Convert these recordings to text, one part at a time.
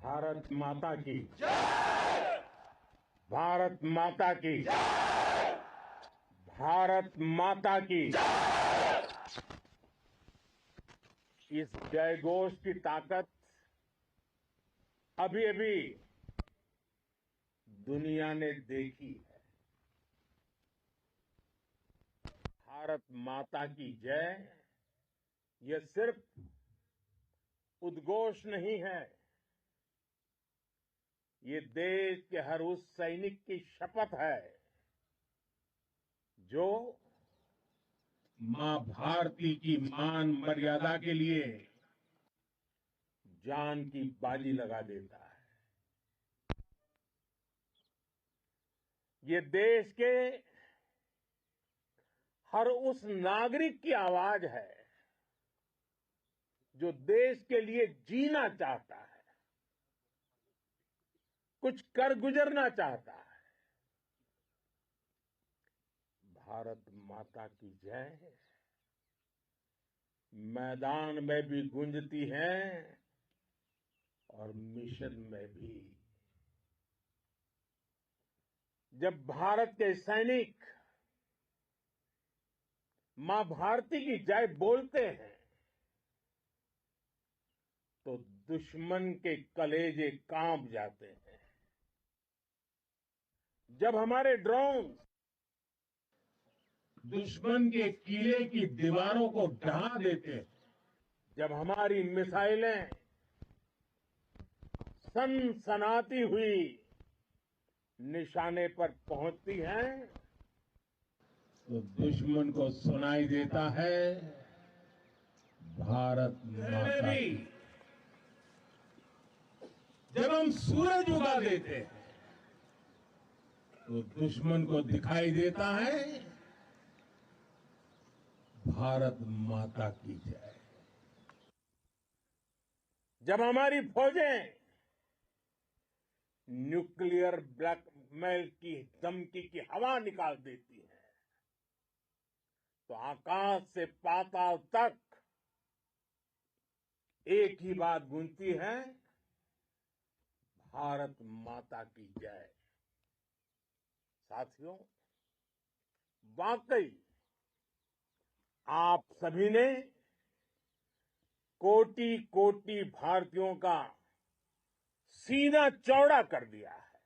भारत माता की भारत माता की भारत माता की इस जयघोष की ताकत अभी अभी दुनिया ने देखी है। भारत माता की जय यह सिर्फ उद्घोष नहीं है, ये देश के हर उस सैनिक की शपथ है जो मां भारती की मान मर्यादा के लिए जान की बाजी लगा देता है। ये देश के हर उस नागरिक की आवाज है जो देश के लिए जीना चाहता है, कुछ कर गुजरना चाहता है। भारत माता की जय मैदान में भी गूंजती है और मिशन में भी। जब भारत के सैनिक मां भारती की जय बोलते हैं तो दुश्मन के कलेजे कांप जाते हैं। जब हमारे ड्रोन दुश्मन के किले की दीवारों को ढहा देते हैं, जब हमारी मिसाइलें सनसनाती हुई निशाने पर पहुंचती हैं तो दुश्मन को सुनाई देता है भारत माता की। जब हम सूरज उगा देते हैं तो दुश्मन को दिखाई देता है भारत माता की जय। जब हमारी फौजें न्यूक्लियर ब्लैकमेल की धमकी की हवा निकाल देती हैं तो आकाश से पाताल तक एक ही बात गूंजती है, भारत माता की जय। साथियों, वाकई आप सभी ने कोटि कोटि भारतीयों का सीना चौड़ा कर दिया है।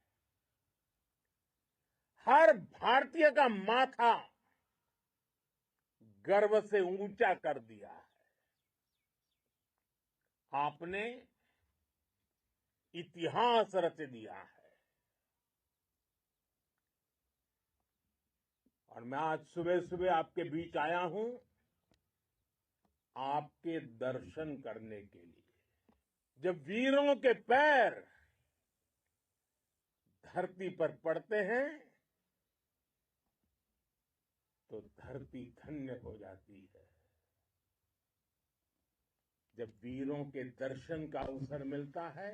हर भारतीय का माथा गर्व से ऊंचा कर दिया है। आपने इतिहास रच दिया है। और मैं आज सुबह सुबह आपके बीच आया हूं आपके दर्शन करने के लिए। जब वीरों के पैर धरती पर पड़ते हैं तो धरती धन्य हो जाती है। जब वीरों के दर्शन का अवसर मिलता है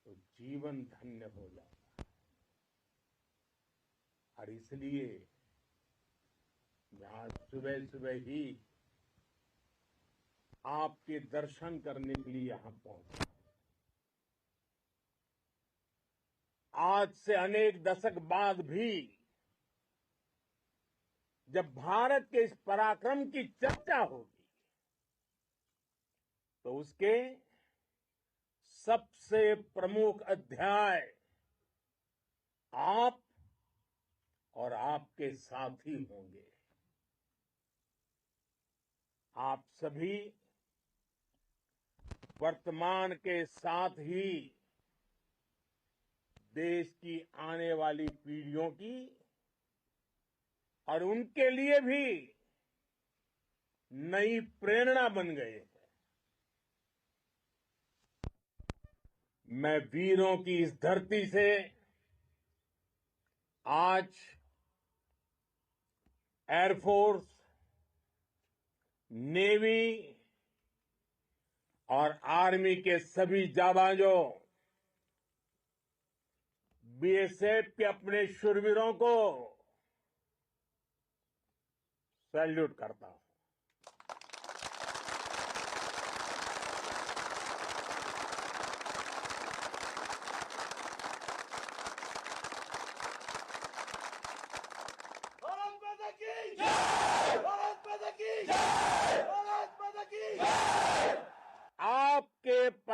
तो जीवन धन्य हो जाता है। और इसलिए मैं आज सुबह सुबह ही आपके दर्शन करने के लिए यहां पहुंचा। आज से अनेक दशक बाद भी जब भारत के इस पराक्रम की चर्चा होगी तो उसके सबसे प्रमुख अध्याय आप और आपके साथी होंगे। आप सभी वर्तमान के साथ ही देश की आने वाली पीढ़ियों की और उनके लिए भी नई प्रेरणा बन गए हैं। मैं वीरों की इस धरती से आज एयरफोर्स, नेवी और आर्मी के सभी जाबाजों, बीएसएफ के अपने शूरवीरों को सैल्यूट करता हूं।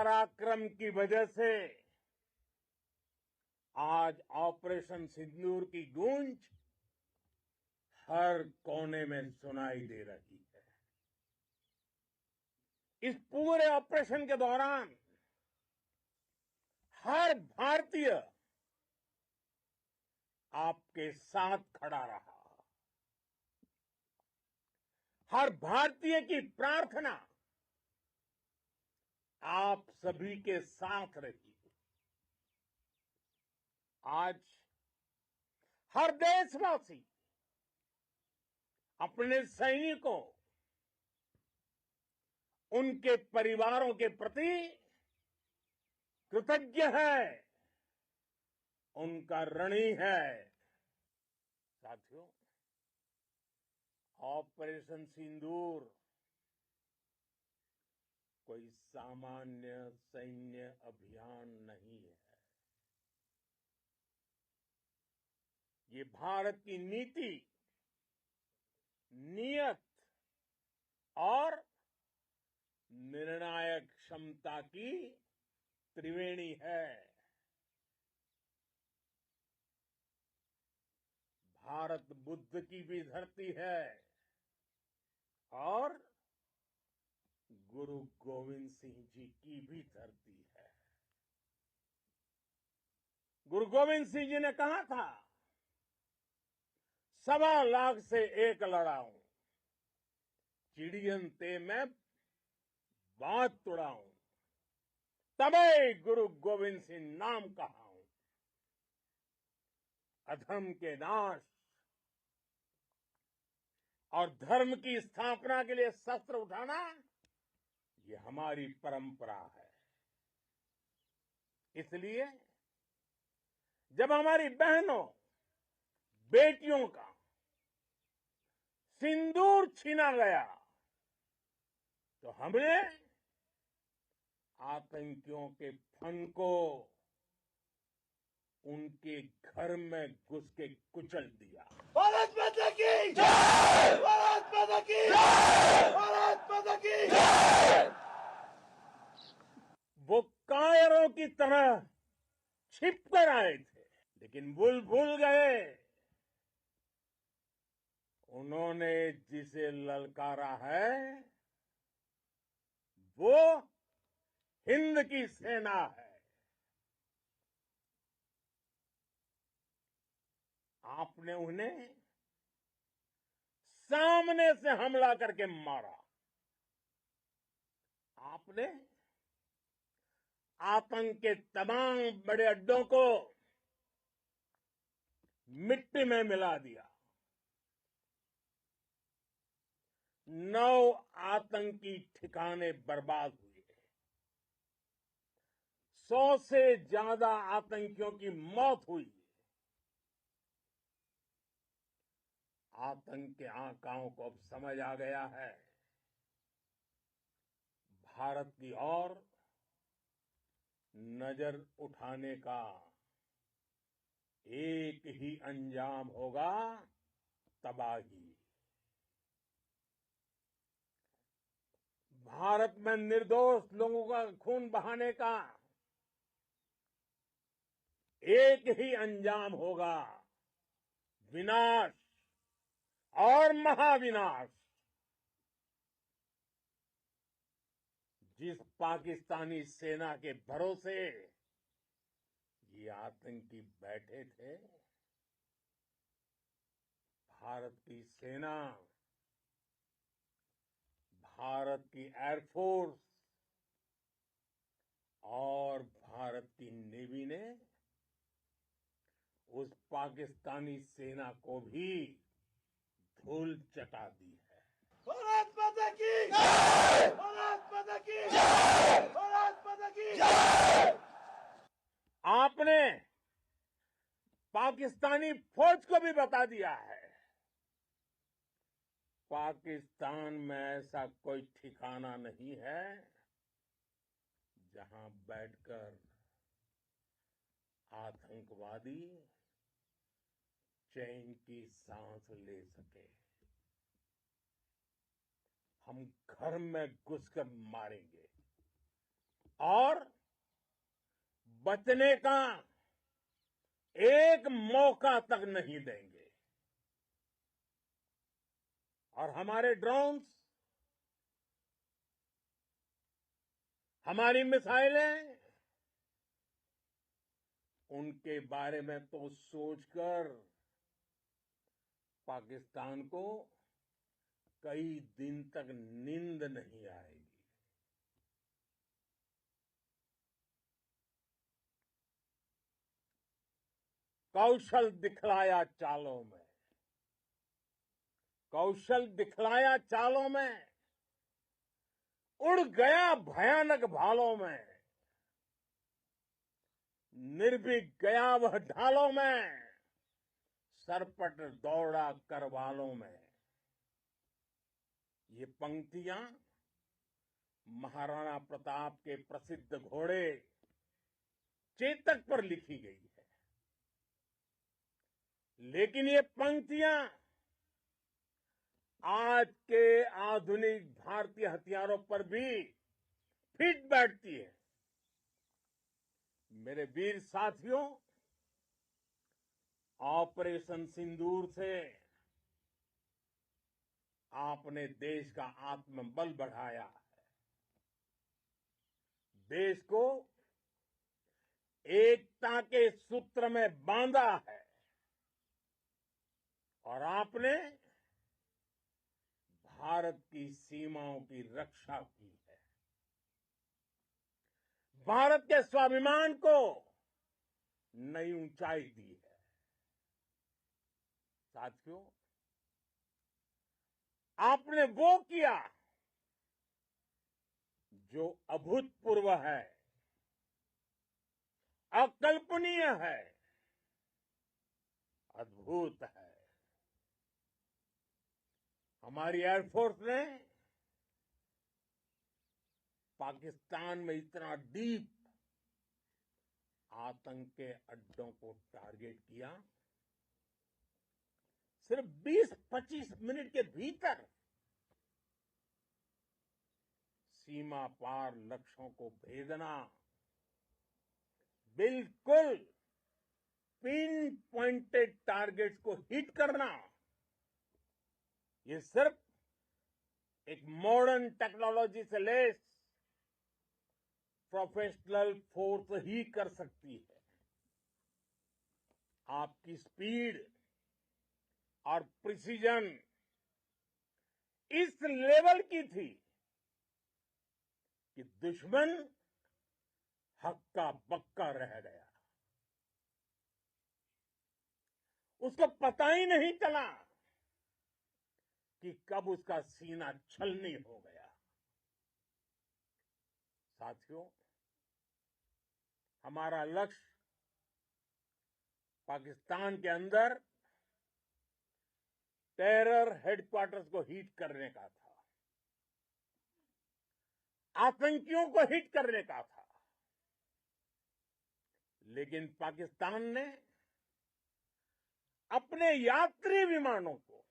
पराक्रम की वजह से आज ऑपरेशन सिंदूर की गूंज हर कोने में सुनाई दे रही है। इस पूरे ऑपरेशन के दौरान हर भारतीय आपके साथ खड़ा रहा। हर भारतीय की प्रार्थना आप सभी के साथ रही। आज हर देशवासी अपने सैनिकों, उनके परिवारों के प्रति कृतज्ञ है, उनका ऋणी है। साथियों, ऑपरेशन सिंदूर कोई सामान्य सैन्य अभियान नहीं है। ये भारत की नीति, नियत और निर्णायक क्षमता की त्रिवेणी है। भारत बुद्ध की भी धरती है और गुरु गोविंद सिंह जी की भी धरती है। गुरु गोविंद सिंह जी ने कहा था, 1.25 लाख से एक लड़ाऊं, चिड़ियन ते मैं बात तुड़ाऊं, तबे गुरु गोविंद सिंह नाम कहाऊं। अधर्म के नाश और धर्म की स्थापना के लिए शस्त्र उठाना, ये हमारी परंपरा है। इसलिए जब हमारी बहनों, बेटियों का सिंदूर छीना गया, तो हमने आतंकियों के फन को उनके घर में घुस के कुचल दिया। भारत माता की जय! भारत माता की जय! भारत माता की जय! वो कायरों की तरह छिपकर आए थे, लेकिन भूल गए उन्होंने जिसे ललकारा है वो हिंद की सेना है। आपने उन्हें सामने से हमला करके मारा। आपने आतंक के तमाम बड़े अड्डों को मिट्टी में मिला दिया। 9 आतंकी ठिकाने बर्बाद हुए। 100 से ज्यादा आतंकियों की मौत हुई। आतंक के आकाओं को अब समझ आ गया है, भारत की ओर नजर उठाने का एक ही अंजाम होगा, तबाही। भारत में निर्दोष लोगों का खून बहाने का एक ही अंजाम होगा, विनाश और महाविनाश। जिस पाकिस्तानी सेना के भरोसे ये आतंकी बैठे थे, भारत की सेना, भारत की एयरफोर्स और भारत की नेवी ने उस पाकिस्तानी सेना को भी धूल चटा दी है। भारत माता की जय! भारत माता की जय! भारत माता की जय! आपने पाकिस्तानी फौज को भी बता दिया है, पाकिस्तान में ऐसा कोई ठिकाना नहीं है जहां बैठकर आतंकवादी चैन की सांस ले सके। हम घर में घुसकर मारेंगे, और बचने का एक मौका तक नहीं देंगे। और हमारे ड्रोन्स, हमारी मिसाइलें, उनके बारे में तो सोचकर पाकिस्तान को कई दिन तक नींद नहीं आएगी। कौशल दिखलाया चालों में, कौशल दिखलाया चालों में, उड़ गया भयानक भालों में, निर्भीक गया वह ढालों में, सरपट दौड़ा करवालों में। ये पंक्तियां महाराणा प्रताप के प्रसिद्ध घोड़े चेतक पर लिखी गई है। लेकिन ये पंक्तियां आज के आधुनिक भारतीय हथियारों पर भी फिट बैठती है। मेरे वीर साथियों, ऑपरेशन सिंदूर से आपने देश का आत्मबल बढ़ाया है, देश को एकता के सूत्र में बांधा है, और आपने भारत की सीमाओं की रक्षा की है। भारत के स्वाभिमान को नई ऊंचाई दी है। साथियों, आपने वो किया जो अभूतपूर्व है, अकल्पनीय है, अद्भुत है। हमारी एयरफोर्स ने पाकिस्तान में इतना डीप आतंक के अड्डों को टारगेट किया, सिर्फ 20-25 मिनट के भीतर सीमा पार लक्ष्यों को भेदना, बिल्कुल पिन पॉइंटेड टारगेट्स को हिट करना, ये सिर्फ एक मॉडर्न टेक्नोलॉजी से लैस प्रोफेशनल फोर्स ही कर सकती है। आपकी स्पीड और प्रिसीजन इस लेवल की थी कि दुश्मन हक्का बक्का रह गया। उसको पता ही नहीं चला कि कब उसका सीना छलनी हो गया। साथियों, हमारा लक्ष्य पाकिस्तान के अंदर टेरर हेडक्वार्टर्स को हिट करने का था, आतंकियों को हिट करने का था। लेकिन पाकिस्तान ने अपने यात्री विमानों को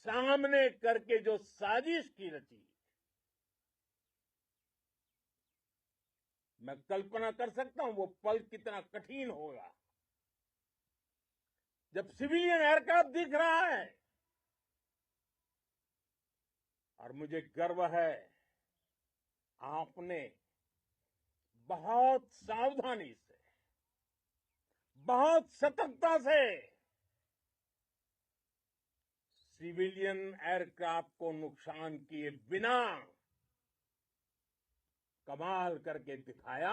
सामने करके जो साजिश की रची, मैं कल्पना कर सकता हूं वो पल कितना कठिन होगा जब सिविलियन एयरक्राफ्ट दिख रहा है। और मुझे गर्व है, आपने बहुत सावधानी से, बहुत सतर्कता से सिविलियन एयरक्राफ्ट को नुकसान किए बिना कमाल करके दिखाया,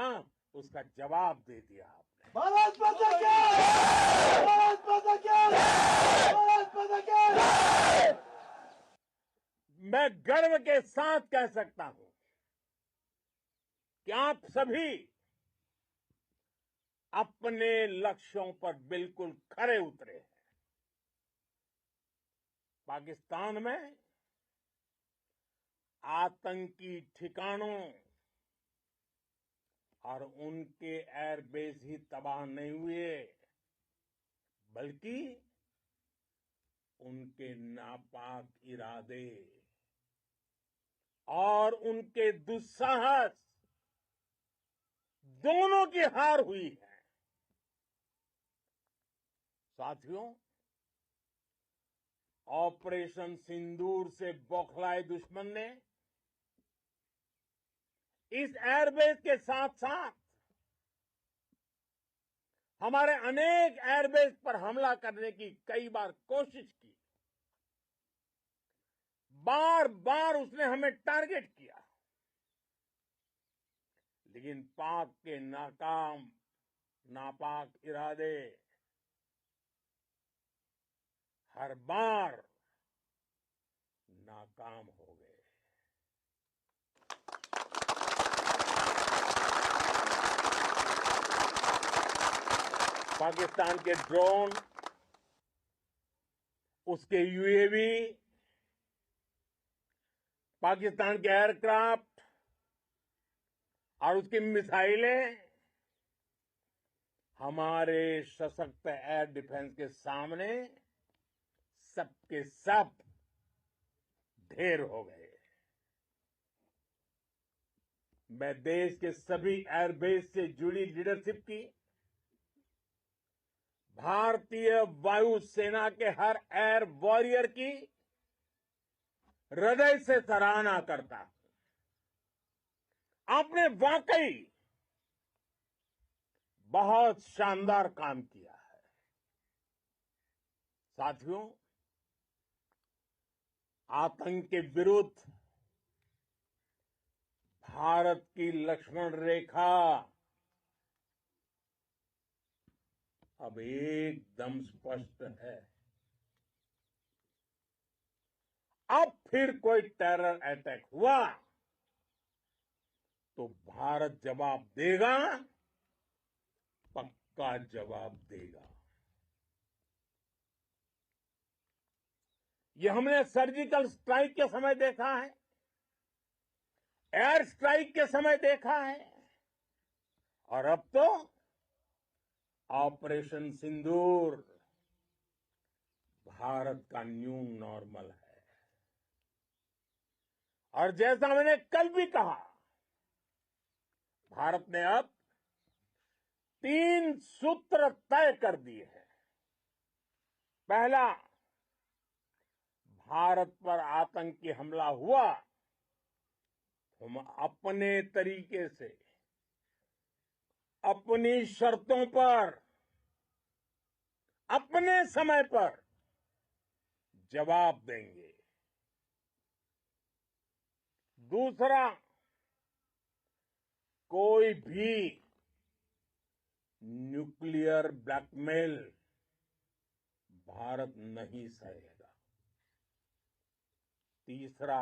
उसका जवाब दे दिया आपने। भारत माता की! भारत माता की! भारत माता की! मैं गर्व के साथ कह सकता हूं कि आप सभी अपने लक्ष्यों पर बिल्कुल खरे उतरे हैं। पाकिस्तान में आतंकी ठिकानों और उनके एयरबेस ही तबाह नहीं हुए, बल्कि उनके नापाक इरादे और उनके दुस्साहस दोनों की हार हुई है। साथियों, ऑपरेशन सिंदूर से बौखलाए दुश्मन ने इस एयरबेस के साथ साथ हमारे अनेक एयरबेस पर हमला करने की कई बार कोशिश की। बार बार उसने हमें टारगेट किया, लेकिन पाक के नापाक इरादे हर बार नाकाम हो गए। पाकिस्तान के ड्रोन, उसके यूएवी, पाकिस्तान के एयरक्राफ्ट और उसकी मिसाइलें हमारे सशक्त एयर डिफेंस के सामने सबके सब ढेर हो गए। मैं देश के सभी एयरबेस से जुड़ी लीडरशिप की, भारतीय वायुसेना के हर एयर वॉरियर की हृदय से सराहना करता हूं। आपने वाकई बहुत शानदार काम किया है। साथियों, आतंक के विरुद्ध भारत की लक्ष्मण रेखा अब एकदम स्पष्ट है। अब फिर कोई टेरर अटैक हुआ तो भारत जवाब देगा, पक्का जवाब देगा। ये हमने सर्जिकल स्ट्राइक के समय देखा है, एयर स्ट्राइक के समय देखा है, और अब तो ऑपरेशन सिंदूर भारत का न्यू नॉर्मल है। और जैसा मैंने कल भी कहा, भारत ने अब 3 सूत्र तय कर दिए हैं। पहला, भारत पर आतंकी हमला हुआ, हम अपने तरीके से, अपनी शर्तों पर, अपने समय पर जवाब देंगे। दूसरा, कोई भी न्यूक्लियर ब्लैकमेल भारत नहीं सहेगा। तीसरा,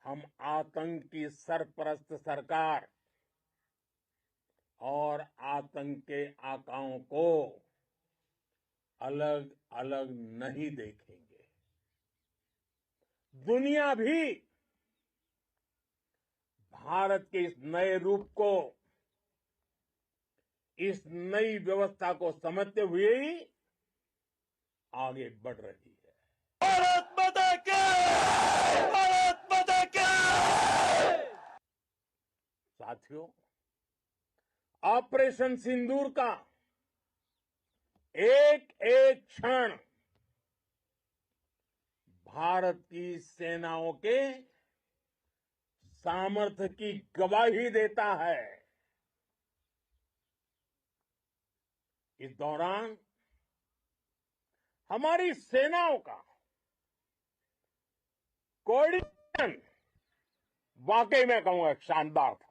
हम आतंक की सरपरस्त सरकार और आतंक के आकाओं को अलग अलग नहीं देखेंगे। दुनिया भी भारत के इस नए रूप को, इस नई व्यवस्था को समझते हुए ही आगे बढ़ रही है। भारत माता की! भारत माता की! साथियों, ऑपरेशन सिंदूर का एक एक क्षण भारत की सेनाओं के सामर्थ्य की गवाही देता है। इस दौरान हमारी सेनाओं का कोऑर्डिनेशन वाकई में कहूंगा शानदार था।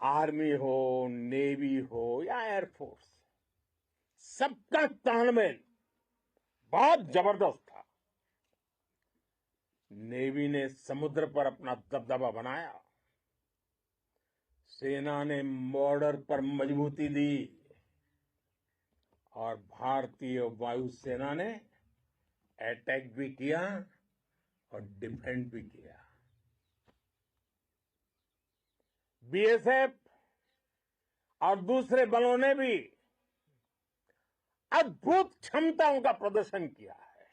आर्मी हो, नेवी हो या एयरफोर्स, सबका तालमेल बहुत जबरदस्त था। नेवी ने समुद्र पर अपना दबदबा बनाया, सेना ने बॉर्डर पर मजबूती दी और भारतीय वायुसेना ने अटैक भी किया और डिफेंड भी किया। बीएसएफ और दूसरे बलों ने भी अद्भुत क्षमताओं का प्रदर्शन किया है।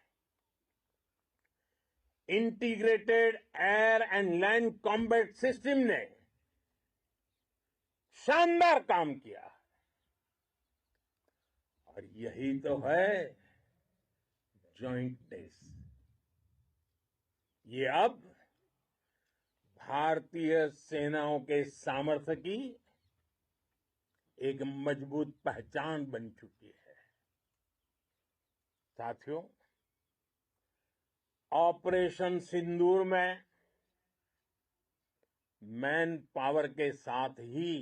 Integrated air and land combat system ने शानदार काम किया है। और यही तो है जॉइंटनेस। ये अब भारतीय सेनाओं के सामर्थ्य की एक मजबूत पहचान बन चुकी है। साथियों, ऑपरेशन सिंदूर में मैन पावर के साथ ही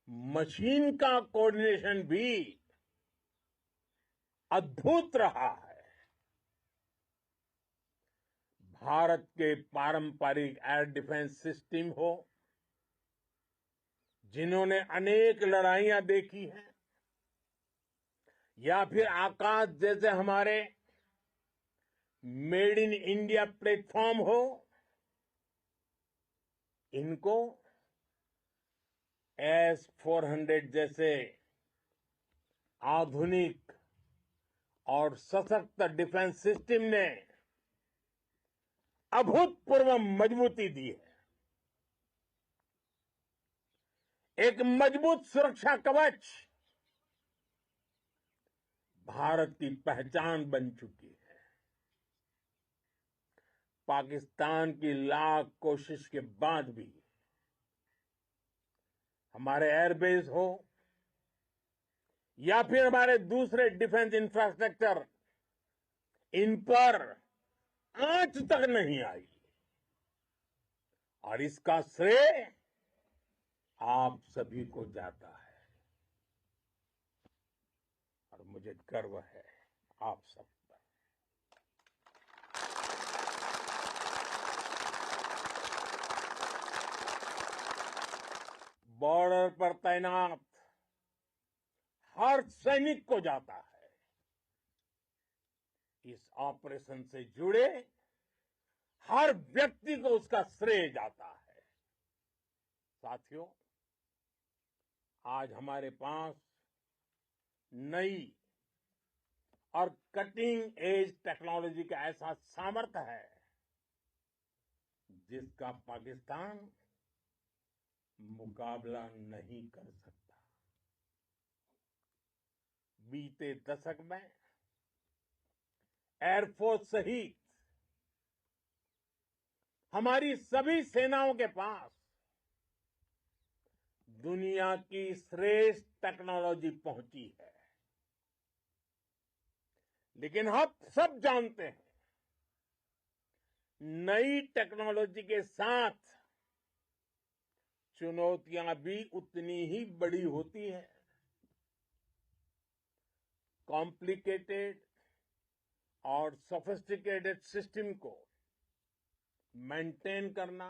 मशीन का कोऑर्डिनेशन भी अद्भुत रहा है। भारत के पारंपरिक एयर डिफेंस सिस्टम हो, जिन्होंने अनेक लड़ाइयां देखी हैं, या फिर आकाश जैसे हमारे मेड इन इंडिया प्लेटफॉर्म हो, इनको S-400 जैसे आधुनिक और सशक्त डिफेंस सिस्टम ने अभूतपूर्व मजबूती दी है। एक मजबूत सुरक्षा कवच भारत की पहचान बन चुकी है। पाकिस्तान की लाख कोशिश के बाद भी हमारे एयरबेस हो या फिर हमारे दूसरे डिफेंस इंफ्रास्ट्रक्चर, इन पर आंच तक नहीं आई। और इसका श्रेय आप सभी को जाता है। और मुझे गर्व है आप सब पर। बॉर्डर पर तैनात हर सैनिक को जाता है। इस ऑपरेशन से जुड़े हर व्यक्ति को उसका श्रेय जाता है। साथियों, आज हमारे पास नई और कटिंग एज टेक्नोलॉजी का ऐसा सामर्थ्य है जिसका पाकिस्तान मुकाबला नहीं कर सकता। बीते दशक में एयरफोर्स सहित हमारी सभी सेनाओं के पास दुनिया की श्रेष्ठ टेक्नोलॉजी पहुंची है। लेकिन हम सब जानते हैं, नई टेक्नोलॉजी के साथ चुनौतियां भी उतनी ही बड़ी होती हैं। कॉम्प्लिकेटेड और सोफिस्टिकेटेड सिस्टम को मेंटेन करना,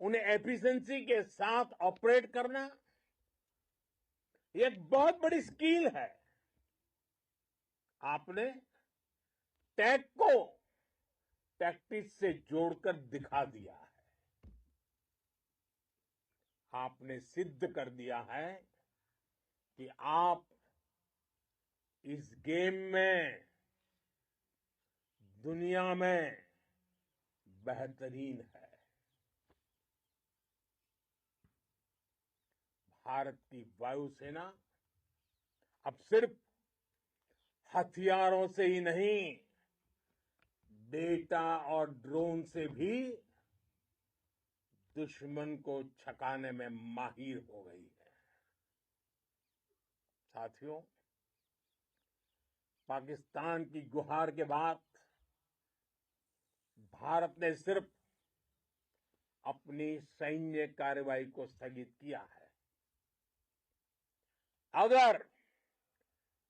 उन्हें एफिशिएंसी के साथ ऑपरेट करना, ये एक बहुत बड़ी स्किल है। आपने टैग को टैक्टिक्स से जोड़कर दिखा दिया है। आपने सिद्ध कर दिया है कि आप इस गेम में दुनिया में बेहतरीन है। भारत की वायुसेना अब सिर्फ हथियारों से ही नहीं, डेटा और ड्रोन से भी दुश्मन को छकाने में माहिर हो गई है। साथियों, पाकिस्तान की गुहार के बाद भारत ने सिर्फ अपनी सैन्य कार्रवाई को स्थगित किया है।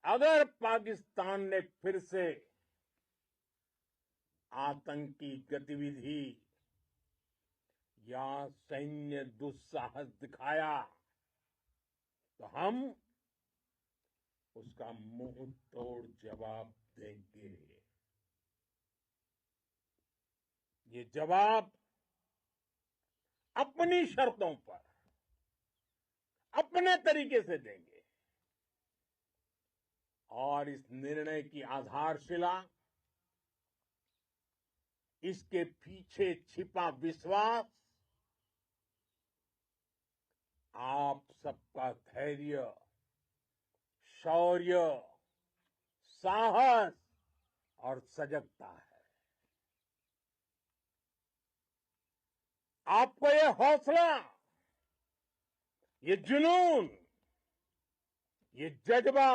अगर पाकिस्तान ने फिर से आतंकी गतिविधि या सैन्य दुस्साहस दिखाया तो हम उसका मुंह तोड़ जवाब देंगे। ये जवाब अपनी शर्तों पर अपने तरीके से देंगे। और इस निर्णय की आधारशिला इसके पीछे छिपा विश्वास आप सबका धैर्य, शौर्य, साहस और सजगता है। आपको ये हौसला, ये जुनून, ये जज्बा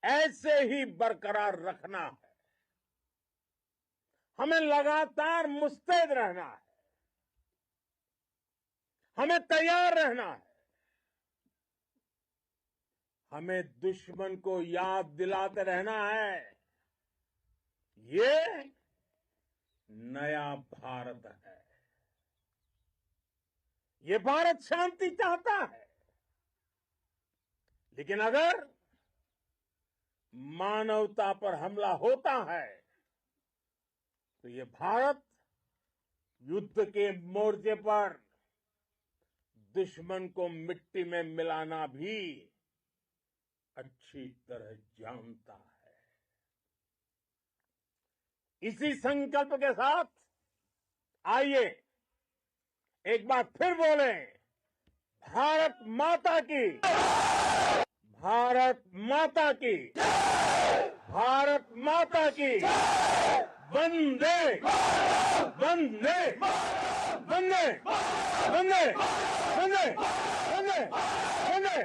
ऐसे ही बरकरार रखना है। हमें लगातार मुस्तैद रहना है, हमें तैयार रहना है। हमें दुश्मन को याद दिलाते रहना है, ये नया भारत है। ये भारत शांति चाहता है, लेकिन अगर मानवता पर हमला होता है तो ये भारत युद्ध के मोर्चे पर दुश्मन को मिट्टी में मिलाना भी अच्छी तरह जानता है। इसी संकल्प के साथ आइए एक बार फिर बोले, भारत माता की, भारत माता की, भारत माता की, वंदे वंदे वंदे वंदे वंदे वंदे वंदे